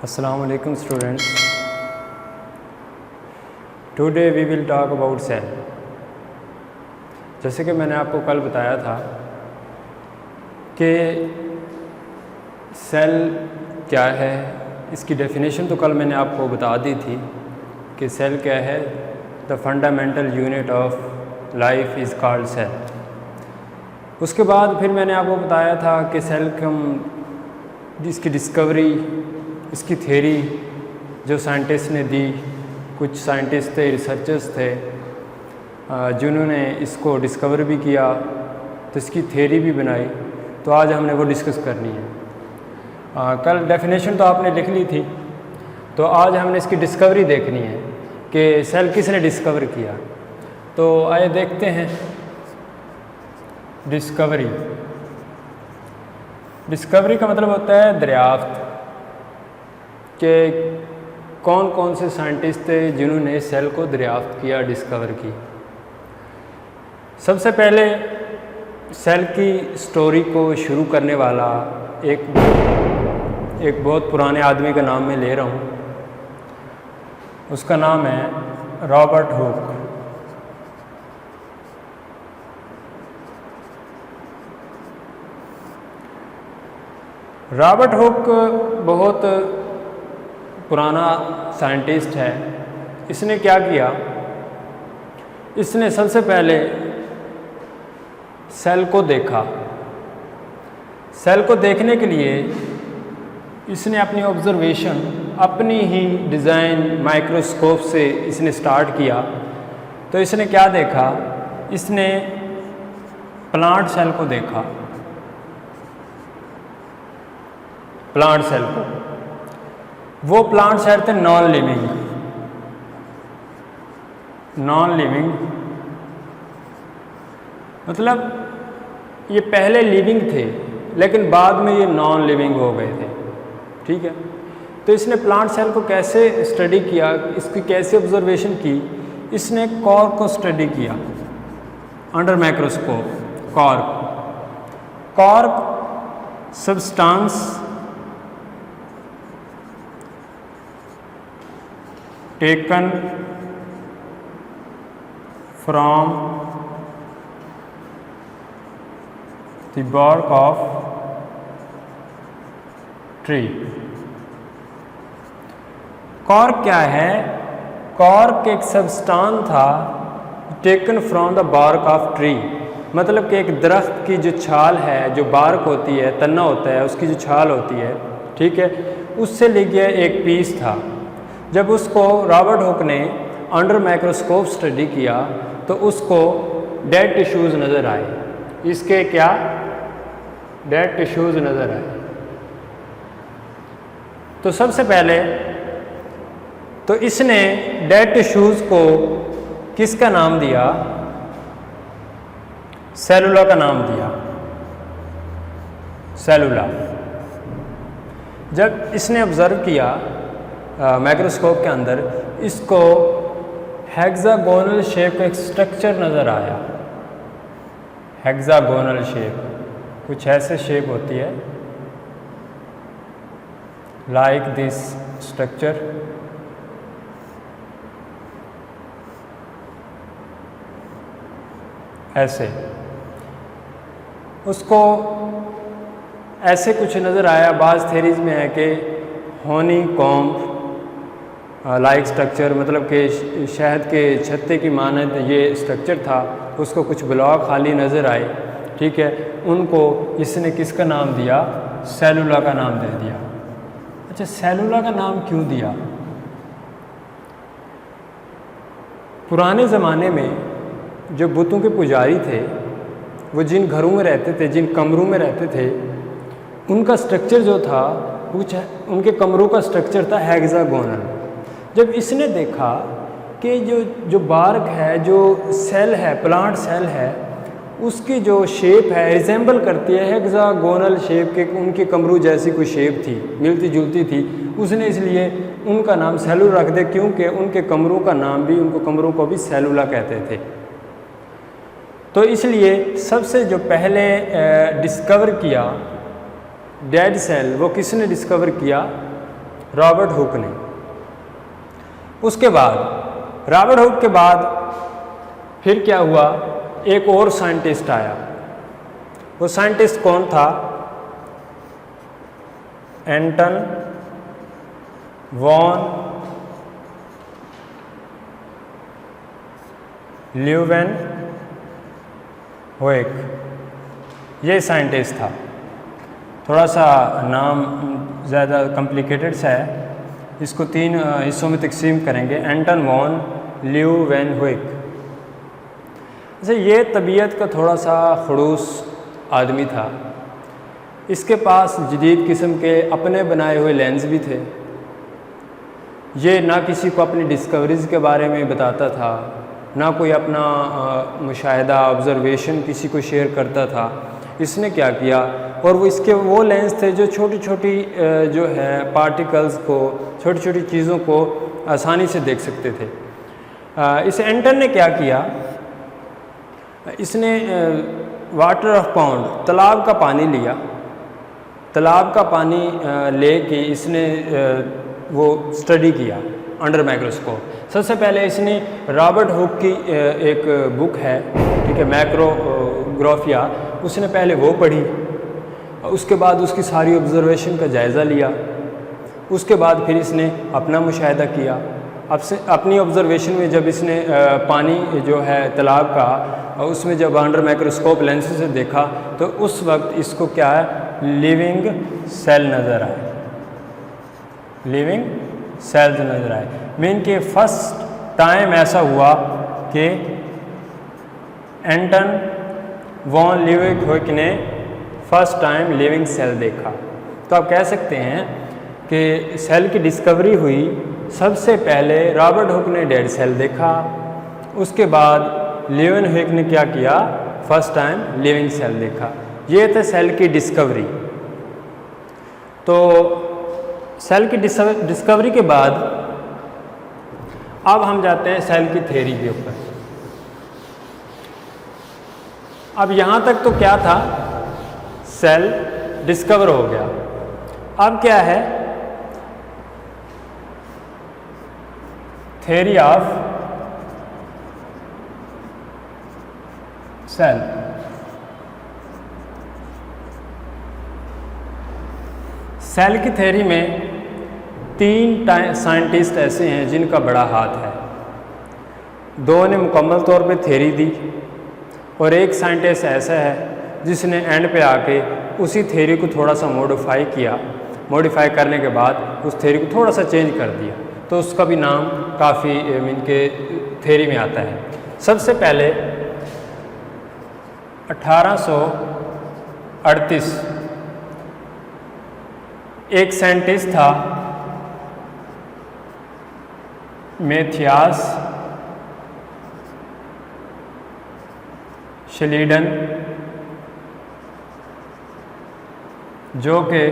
Assalamu alaikum students. Today we will talk about cell. जैसे कि मैंने आपको कल बताया था कि सेल क्या है, इसकी डेफिनेशन तो कल मैंने आपको बता दी थी कि सेल क्या है। The fundamental unit of life is called cell. उसके बाद फिर मैंने आपको बताया था कि सेल इसकी डिस्कवरी, इसकी थ्योरी जो साइंटिस्ट ने दी, कुछ साइंटिस्ट थे, रिसर्चर्स थे जिन्होंने इसको डिस्कवर भी किया, तो इसकी थ्योरी भी बनाई। तो आज हमने वो डिस्कस करनी है। कल डेफिनेशन तो आपने लिख ली थी, तो आज हमने इसकी डिस्कवरी देखनी है कि सेल किसने डिस्कवर किया। तो आइए देखते हैं डिस्कवरी। डिस्कवरी का मतलब होता है दरियाफ्त, कि कौन कौन से साइंटिस्ट थे जिन्होंने सेल को दरियाफ्त किया, डिस्कवर की। सबसे पहले सेल की स्टोरी को शुरू करने वाला एक बहुत पुराने आदमी का नाम मैं ले रहा हूँ। उसका नाम है रॉबर्ट हुक। रॉबर्ट हुक बहुत पुराना साइंटिस्ट है। इसने क्या किया, इसने सबसे पहले सेल को देखा। सेल को देखने के लिए इसने अपनी ऑब्जर्वेशन, अपनी ही डिज़ाइन माइक्रोस्कोप से इसने स्टार्ट किया। तो इसने क्या देखा, इसने प्लांट सेल को देखा। प्लांट सेल को, वो प्लांट सेल थे नॉन लिविंग, मतलब ये पहले लिविंग थे लेकिन बाद में ये नॉन लिविंग हो गए थे। ठीक है, तो इसने प्लांट सेल को कैसे स्टडी किया, इसकी कैसे ऑब्जर्वेशन की। इसने कॉर्क को स्टडी किया under microscope. Cork substance taken from the bark of tree। Cork क्या है? कॉर्क एक सब्सटेंस था taken from the bark of tree, मतलब कि एक दरख्त की जो छाल है, जो बार्क होती है, तन्ना होता है, उसकी जो छाल होती है, ठीक है, उससे लिया एक पीस था। जब उसको रॉबर्ट हुक ने अंडर माइक्रोस्कोप स्टडी किया तो उसको डेड टिश्यूज़ नज़र आए। इसके क्या डेड टिश्यूज़ नज़र आए। तो सबसे पहले तो इसने डेड टिश्यूज़ को किसका नाम दिया? सेलुला का नाम दिया, सेलुला। जब इसने ऑब्जर्व किया माइक्रोस्कोप के अंदर, इसको हेक्सागोनल शेप का एक स्ट्रक्चर नज़र आया। हेक्सागोनल शेप, कुछ ऐसे शेप होती है, लाइक दिस स्ट्रक्चर। ऐसे उसको ऐसे कुछ नज़र आया। बाज़ थेरीज में है कि हनी कॉम्ब लाइक स्ट्रक्चर, मतलब कि शहद के छत्ते की मानद ये स्ट्रक्चर था। उसको कुछ ब्लॉक खाली नज़र आए, ठीक है, उनको इसने किसका नाम दिया? सेलुला का नाम दे दिया। अच्छा, सेलुला का नाम क्यों दिया? पुराने ज़माने में जो बुतों के पुजारी थे, वो जिन घरों में रहते थे, जिन कमरों में रहते थे, उनका स्ट्रक्चर जो था, कुछ उनके कमरों का स्ट्रक्चर था हेक्सागोनल। जब इसने देखा कि जो बार्क है, जो सेल है, प्लांट सेल है, उसकी जो शेप है रिजेंबल करती है हेक्सागोनल शेप के, उनके कमरों जैसी कोई शेप थी, मिलती जुलती थी। उसने इसलिए उनका नाम सेलुला रख दिया, क्योंकि उनके कमरों का नाम भी, उनको कमरों को भी सेलुला कहते थे। तो इसलिए सबसे जो पहले डिस्कवर किया डेड सेल, वो किसने डिस्कवर किया? रॉबर्ट हुक ने। उसके बाद रॉबर्ट हुक के बाद फिर क्या हुआ, एक और साइंटिस्ट आया। वो साइंटिस्ट कौन था? एंटन वॉन ल्यूवेनहोइक, ये साइंटिस्ट था। थोड़ा सा नाम ज़्यादा कॉम्प्लिकेटेड सा है, इसको 3 हिस्सों में तकसीम करेंगे। एंटन वॉन ल्यूवेनहोइक। अच्छा, ये तबीयत का थोड़ा सा खड़ूस आदमी था। इसके पास जदीद किस्म के अपने बनाए हुए लेंस भी थे। ये ना किसी को अपनी डिस्कवरीज़ के बारे में बताता था, ना कोई अपना मुशाहिदा ऑब्ज़र्वेशन किसी को शेयर करता था। इसने क्या किया, और वो इसके वो लेंस थे जो छोटी छोटी जो है पार्टिकल्स को, छोटी छोटी चीज़ों को आसानी से देख सकते थे। इस एंटन ने क्या किया, इसने वाटर ऑफ पाउंड, तालाब का पानी लिया। तालाब का पानी लेके इसने वो स्टडी किया अंडर माइक्रोस्कोप। सबसे पहले इसने रॉबर्ट हुक की एक बुक है, ठीक है, मैक्रोग्राफिया, उसने पहले वो पढ़ी। उसके बाद उसकी सारी ऑब्जर्वेशन का जायज़ा लिया। उसके बाद फिर इसने अपना मुशाहिदा किया। अब से अपनी ऑब्जर्वेशन में जब इसने पानी जो है तालाब का, उसमें जब अंडर माइक्रोस्कोप लेंस से देखा तो उस वक्त इसको क्या है, लिविंग सेल नज़र आए, लिविंग सेल्स नज़र आए। मीन के फर्स्ट टाइम ऐसा हुआ कि एंटन वॉन ल्यूवेनहोइक ने फर्स्ट टाइम लिविंग सेल देखा। तो आप कह सकते हैं कि सेल की डिस्कवरी हुई, सबसे पहले रॉबर्ट हुक ने डेड सेल देखा, उसके बाद ल्यूवेनहोइक ने क्या किया, फर्स्ट टाइम लिविंग सेल देखा। ये थे सेल की डिस्कवरी। तो सेल की डिस्कवरी के बाद अब हम जाते हैं सेल की थ्योरी के ऊपर। अब यहाँ तक तो क्या था, सेल डिस्कवर हो गया। अब क्या है, थ्योरी ऑफ सेल। सेल की थ्योरी में 3 साइंटिस्ट ऐसे हैं जिनका बड़ा हाथ है। 2 ने मुकम्मल तौर पे थ्योरी दी और एक साइंटिस्ट ऐसा है जिसने एंड पे आके उसी थ्योरी को थोड़ा सा मॉडिफाई किया। मॉडिफाई करने के बाद उस थ्योरी को थोड़ा सा चेंज कर दिया, तो उसका भी नाम काफ़ी इनके थ्योरी में आता है। सबसे पहले 1838 एक साइंटिस्ट था, मैथियास श्लीडन, जो कि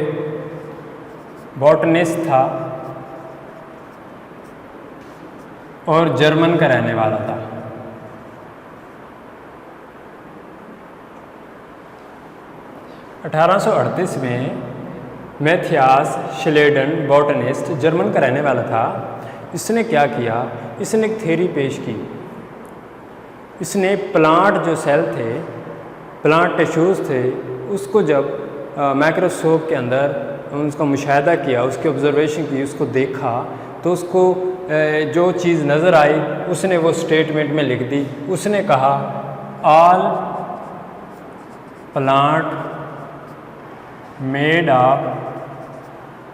बॉटनिस्ट था और जर्मन का रहने वाला था। (1838) में मैथियास श्लीडन, बॉटनिस्ट, जर्मन का रहने वाला था। इसने क्या किया, इसने एक थ्योरी पेश की। इसने प्लांट जो सेल थे, प्लांट टिश्यूज़ थे, उसको जब माइक्रोस्कोप के अंदर उसका मुशाहिदा किया, उसकी ऑब्जर्वेशन की, उसको देखा, तो उसको जो चीज़ नज़र आई उसने वो स्टेटमेंट में लिख दी। उसने कहा, all plant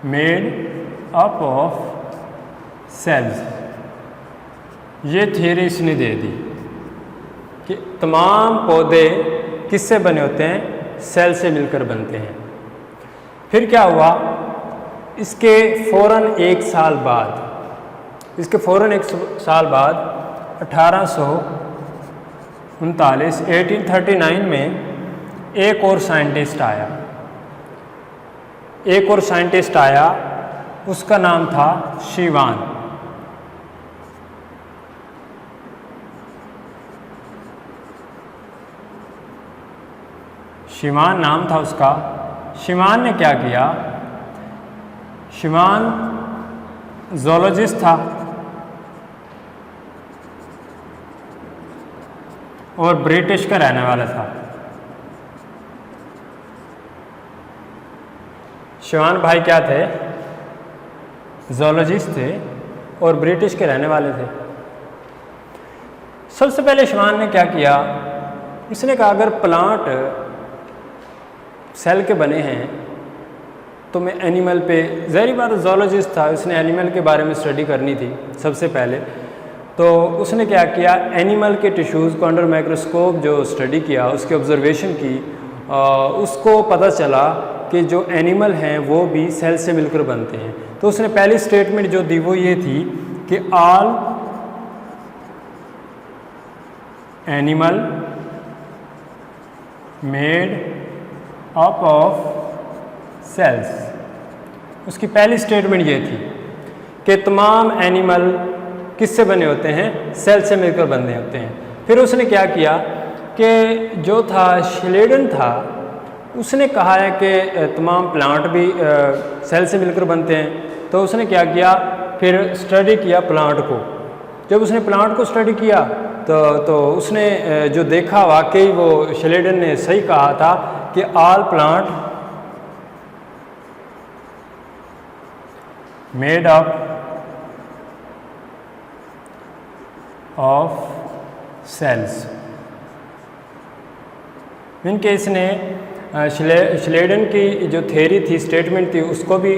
made up of cells. ये थ्योरी इसने दे दी कि तमाम पौधे किससे बने होते हैं, सेल से मिलकर बनते हैं। फिर क्या हुआ, इसके फ़ौरन एक साल बाद 1839 में एक और साइंटिस्ट आया। उसका नाम था शिवान। शिवान नाम था उसका। शिवान ने क्या किया, शिवान zoologist था और ब्रिटिश का रहने वाला था। शिवान भाई क्या थे? जोलॉजिस्ट थे और ब्रिटिश के रहने वाले थे। सबसे पहले शिवान ने क्या किया, उसने कहा अगर प्लांट सेल के बने हैं तो मैं एनिमल पे, ज़ाहिर बात जोलॉजिस्ट था, उसने एनिमल के बारे में स्टडी करनी थी सबसे पहले। तो उसने क्या किया, एनिमल के टिश्यूज़ को अंडर माइक्रोस्कोप जो स्टडी किया, उसकी ऑब्जर्वेशन की, उसको पता चला कि जो एनिमल हैं वो भी सेल से मिलकर बनते हैं। तो उसने पहली स्टेटमेंट जो दी वो ये थी कि all animal made up of cells. उसकी पहली स्टेटमेंट ये थी कि तमाम एनिमल किससे बने होते हैं? सेल से मिलकर बने होते हैं। फिर उसने क्या किया कि जो था श्लेडन था, उसने कहा है कि तमाम प्लांट भी सेल से मिलकर बनते हैं। तो उसने क्या किया, फिर स्टडी किया प्लांट को। जब उसने प्लांट को स्टडी किया तो उसने जो देखा, वाकई वो श्लेडन ने सही कहा था कि all plant made up of cells. Mean के इसने श्लेडन की जो थ्योरी थी, स्टेटमेंट थी, उसको भी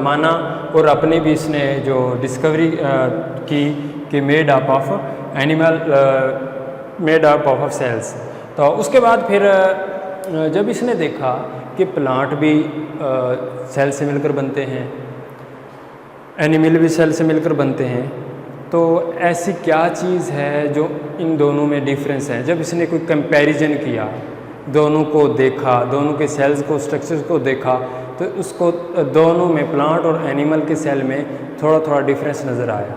माना और अपनी भी इसने जो डिस्कवरी की कि made up of animal, made up of cells. तो उसके बाद फिर जब इसने देखा कि प्लांट भी सेल से मिलकर बनते हैं, एनिमल भी सेल से मिलकर बनते हैं, तो ऐसी क्या चीज़ है जो इन दोनों में डिफरेंस है। जब इसने कोई कंपैरिजन किया, दोनों को देखा, दोनों के सेल्स को, स्ट्रक्चर्स को देखा, तो उसको दोनों में, प्लांट और एनिमल के सेल में थोड़ा थोड़ा डिफरेंस नज़र आया।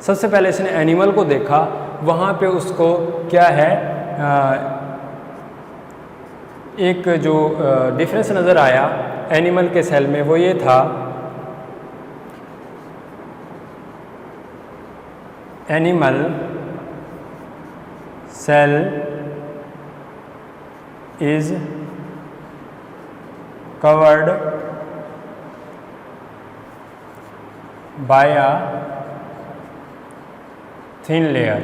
सबसे पहले इसने एनिमल को देखा, वहाँ पे उसको क्या है, एक जो डिफरेंस नज़र आया एनिमल के सेल में, वो ये था, animal cell is covered by a thin layer।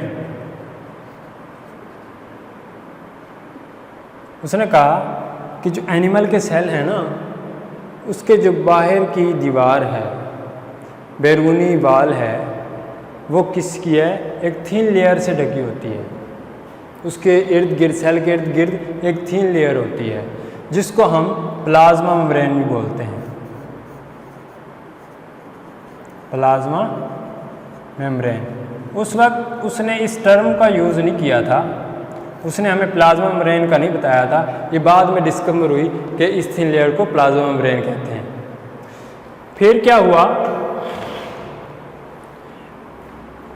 उसने कहा कि जो एनिमल के सेल हैं ना, उसके जो बाहर की दीवार है, बैरूनी वाल है, वो किसकी है? एक थिन लेयर से ढकी होती है। उसके इर्द गिर्द, सेल के इर्द गिर्द एक थिन लेयर होती है, जिसको हम प्लाज्मा मेम्ब्रेन भी बोलते हैं। Plasma membrane. उस वक्त उसने इस टर्म का यूज़ नहीं किया था, उसने हमें प्लाज्मा मेम्ब्रेन का नहीं बताया था। ये बाद में डिस्कवर हुई कि इस थिन लेयर को प्लाज्मा मेम्ब्रेन कहते हैं। फिर क्या हुआ,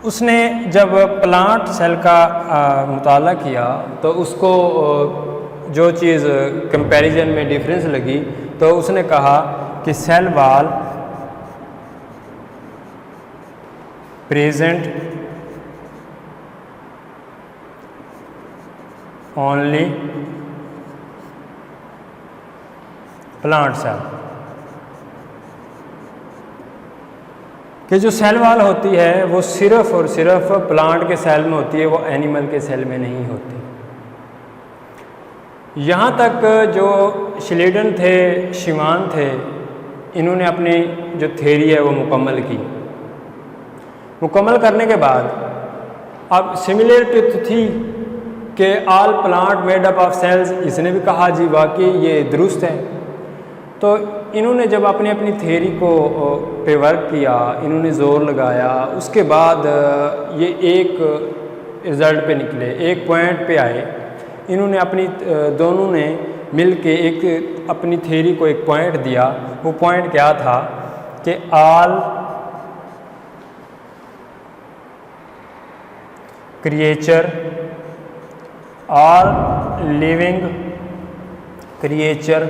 उसने जब प्लांट सेल का मुताला किया तो उसको जो चीज़ कंपैरिजन में डिफरेंस लगी, तो उसने कहा कि cell wall present only plant cell, कि जो सेल वॉल होती है वो सिर्फ और सिर्फ प्लांट के सेल में होती है, वो एनिमल के सेल में नहीं होती। यहाँ तक जो श्लेडन थे, शिवान थे, इन्होंने अपनी जो थ्योरी है वो मुकम्मल की। मुकम्मल करने के बाद अब सिमिलरिटी तो थी कि all plant made up of cells, इसने भी कहा जी वाकई ये दुरुस्त है। तो इन्होंने जब अपनी अपनी थ्योरी को पे वर्क किया, इन्होंने ज़ोर लगाया, उसके बाद ये एक रिज़ल्ट पे निकले, एक पॉइंट पे आए। इन्होंने अपनी दोनों ने मिल के एक अपनी थ्योरी को एक पॉइंट दिया। वो पॉइंट क्या था कि all creature, all living creature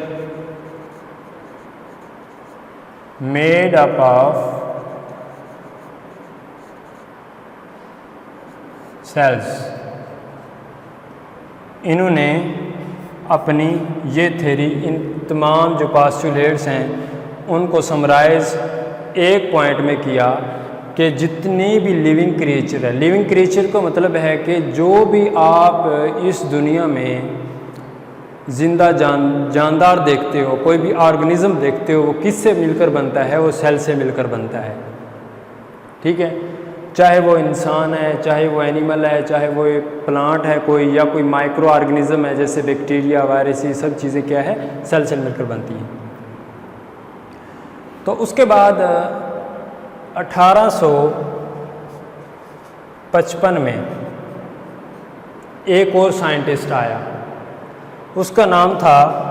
made up of cells. इन्होंने अपनी ये थ्योरी, इन तमाम जो पास्टुलेट्स हैं उनको समराइज़ एक पॉइंट में किया कि जितने भी लिविंग क्रिएचर है, लिविंग क्रिएचर का मतलब है कि जो भी आप इस दुनिया में जिंदा जानदार देखते हो, कोई भी ऑर्गेनिज्म देखते हो, वो किससे मिलकर बनता है? वो सेल से मिलकर बनता है। ठीक है, चाहे वो इंसान है, चाहे वो एनिमल है, चाहे वो प्लांट है कोई, या कोई माइक्रो ऑर्गेनिज्म है जैसे बैक्टीरिया, वायरस, ये सब चीज़ें क्या है? सेल से मिलकर बनती हैं। तो उसके बाद 1855 में एक और साइंटिस्ट आया, उसका नाम था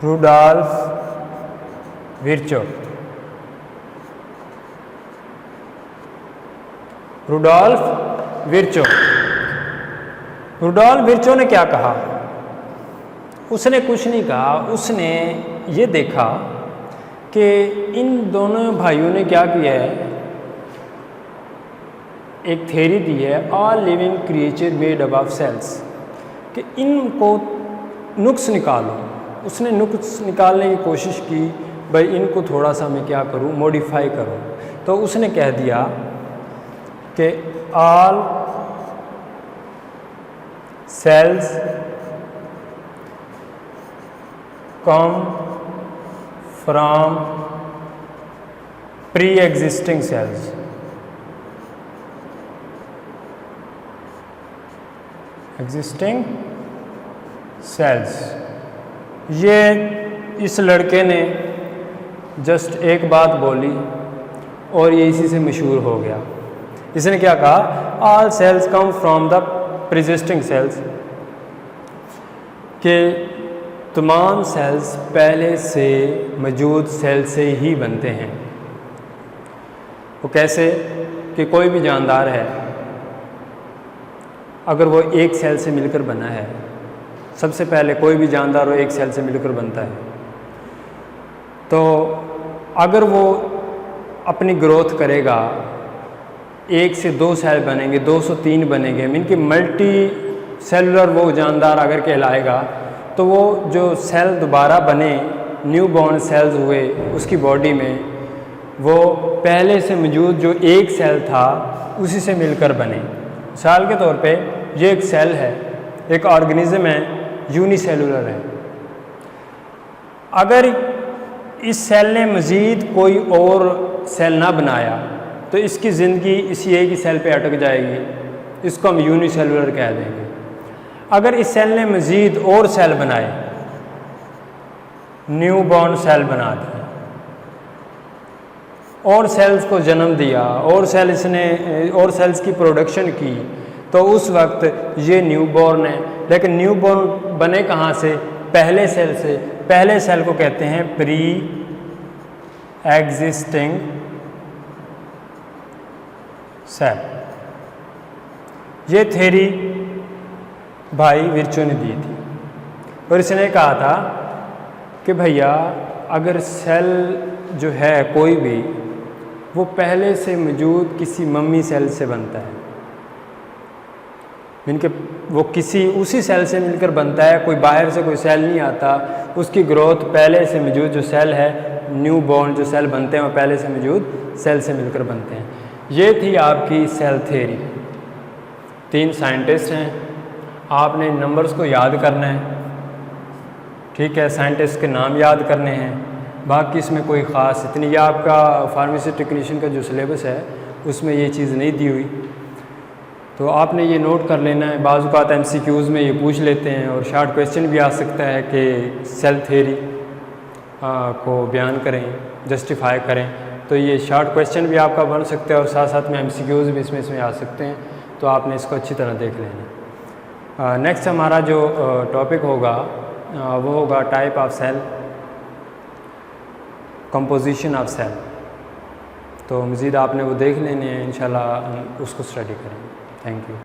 Rudolph Virchow. Rudolph Virchow. Rudolph Virchow ने क्या कहा? उसने कुछ नहीं कहा, उसने ये देखा कि इन दोनों भाइयों ने क्या किया है, एक थ्योरी दी है, all living creature made up of cells, कि इनको नुक्स निकालो। उसने नुक्स निकालने की कोशिश की, भाई इनको थोड़ा सा मैं क्या करूं, मॉडिफाई करूं। तो उसने कह दिया कि all cells come from pre existing cells. Existing cells. ये इस लड़के ने जस्ट एक बात बोली और ये इसी से मशहूर हो गया। इसने क्या कहा? All cells come from the preexisting cells, कि तमाम सेल्स पहले से मौजूद सेल से ही बनते हैं। वो कैसे? कि कोई भी जानदार है, अगर वो एक सेल से मिलकर बना है, सबसे पहले कोई भी जानदार वो एक सेल से मिलकर बनता है, तो अगर वो अपनी ग्रोथ करेगा, 1 से 2 सेल बनेंगे, 2 से 3 बनेंगे, मीन कि मल्टी सेलुलर वो जानदार अगर कहलाएगा, तो वो जो सेल दोबारा बने, न्यू बॉर्न सेल्स हुए उसकी बॉडी में, वो पहले से मौजूद जो एक सेल था उसी से मिलकर बने। मिसाल के तौर पे ये एक सेल है, एक ऑर्गेनिज्म है, यूनिसेलुलर है। अगर इस सेल ने मज़ीद कोई और सेल ना बनाया तो इसकी ज़िंदगी इसी एक ही सेल पे अटक जाएगी, इसको हम यूनिसेलुलर कह देंगे। अगर इस सेल ने मज़ीद और सेल बनाए, न्यू बॉर्न सेल बना दिए, और सेल्स को जन्म दिया, और सेल्स की प्रोडक्शन की, तो उस वक्त ये न्यू बॉर्न है। लेकिन न्यू बॉर्न बने कहाँ से? पहले सेल से। पहले सेल को कहते हैं प्री एग्जिस्टिंग सेल। ये थ्योरी भाई विर्चो ने दी थी, और इसने कहा था कि भैया अगर सेल जो है कोई भी, वो पहले से मौजूद किसी मम्मी सेल से बनता है, इनके वो किसी उसी सेल से मिलकर बनता है, कोई बाहर से कोई सेल नहीं आता, उसकी ग्रोथ पहले से मौजूद जो सेल है, न्यू बॉर्न जो सेल बनते हैं, वो पहले से मौजूद सेल से मिलकर बनते हैं। ये थी आपकी सेल थ्योरी। 3 साइंटिस्ट हैं, आपने नंबर्स को याद करना है, ठीक है, साइंटिस्ट के नाम याद करने हैं, बाकी इसमें कोई ख़ास इतनी, या आपका फार्मेसी टेक्नीशियन का जो सिलेबस है उसमें ये चीज़ नहीं दी हुई, तो आपने ये नोट कर लेना है। बाज़ औक़ात MCQs में ये पूछ लेते हैं, और शॉर्ट क्वेश्चन भी आ सकता है कि सेल थ्योरी को बयान करें, जस्टिफाई करें, तो ये शॉर्ट क्वेश्चन भी आपका बन सकता है, और साथ साथ में MCQs भी इसमें आ सकते हैं, तो आपने इसको अच्छी तरह देख लेना। नेक्स्ट हमारा जो टॉपिक होगा वो होगा type of cell, composition of cell. तो मज़ीद आपने वो देख लेने हैं, इंशाल्लाह उसको स्टडी करें। Thank you.